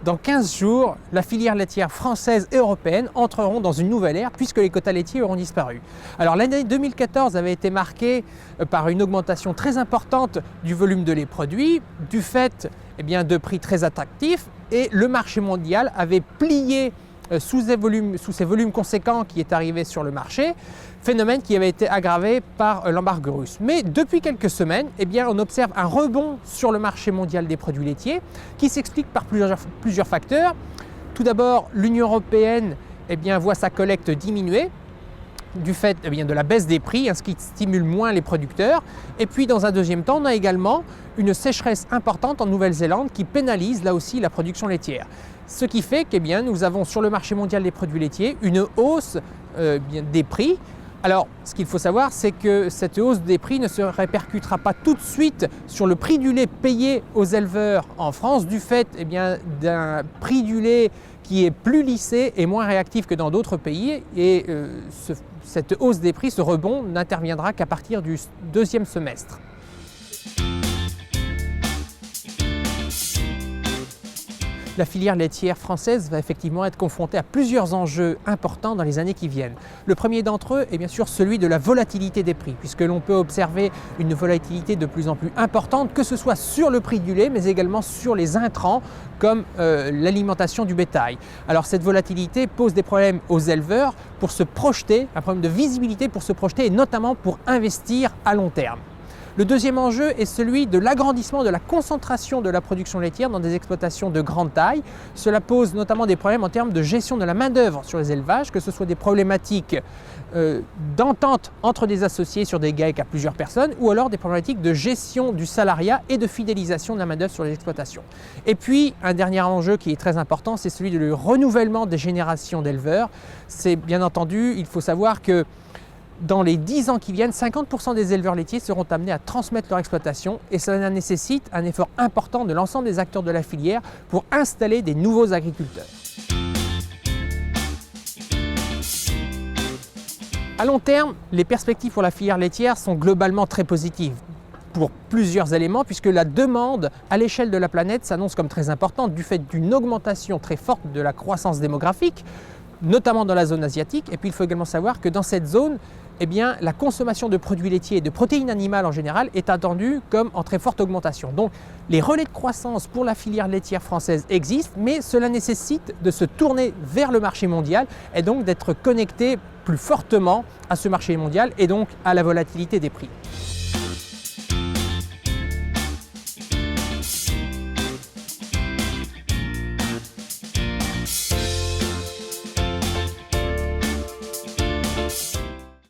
Dans 15 jours, la filière laitière française et européenne entreront dans une nouvelle ère puisque les quotas laitiers auront disparu. Alors l'année 2014 avait été marquée par une augmentation très importante du volume de lait produit, du fait de prix très attractifs, et le marché mondial avait plié sous ces volumes conséquents qui est arrivé sur le marché, phénomène qui avait été aggravé par l'embargo russe. Mais depuis quelques semaines, on observe un rebond sur le marché mondial des produits laitiers qui s'explique par plusieurs facteurs. Tout d'abord, l'Union européenne voit sa collecte diminuer du fait de la baisse des prix, ce qui stimule moins les producteurs. Et puis dans un deuxième temps, on a également une sécheresse importante en Nouvelle-Zélande qui pénalise là aussi la production laitière. Ce qui fait que nous avons sur le marché mondial des produits laitiers une hausse des prix. Alors, ce qu'il faut savoir, c'est que cette hausse des prix ne se répercutera pas tout de suite sur le prix du lait payé aux éleveurs en France, du fait d'un prix du lait qui est plus lissé et moins réactif que dans d'autres pays. Et cette hausse des prix, ce rebond, n'interviendra qu'à partir du deuxième semestre. La filière laitière française va effectivement être confrontée à plusieurs enjeux importants dans les années qui viennent. Le premier d'entre eux est bien sûr celui de la volatilité des prix, puisque l'on peut observer une volatilité de plus en plus importante, que ce soit sur le prix du lait, mais également sur les intrants, comme l'alimentation du bétail. Alors cette volatilité pose des problèmes aux éleveurs pour se projeter, un problème de visibilité pour se projeter, et notamment pour investir à long terme. Le deuxième enjeu est celui de l'agrandissement de la concentration de la production laitière dans des exploitations de grande taille. Cela pose notamment des problèmes en termes de gestion de la main-d'œuvre sur les élevages, que ce soit des problématiques d'entente entre des associés sur des GAEC à plusieurs personnes, ou alors des problématiques de gestion du salariat et de fidélisation de la main-d'œuvre sur les exploitations. Et puis, un dernier enjeu qui est très important, c'est celui du renouvellement des générations d'éleveurs. C'est bien entendu, il faut savoir que dans les 10 ans qui viennent, 50% des éleveurs laitiers seront amenés à transmettre leur exploitation, et cela nécessite un effort important de l'ensemble des acteurs de la filière pour installer des nouveaux agriculteurs. À long terme, les perspectives pour la filière laitière sont globalement très positives pour plusieurs éléments, puisque la demande à l'échelle de la planète s'annonce comme très importante du fait d'une augmentation très forte de la croissance démographique, notamment dans la zone asiatique. Et puis il faut également savoir que dans cette zone, la consommation de produits laitiers et de protéines animales en général est attendue comme en très forte augmentation. Donc les relais de croissance pour la filière laitière française existent, mais cela nécessite de se tourner vers le marché mondial et donc d'être connecté plus fortement à ce marché mondial et donc à la volatilité des prix.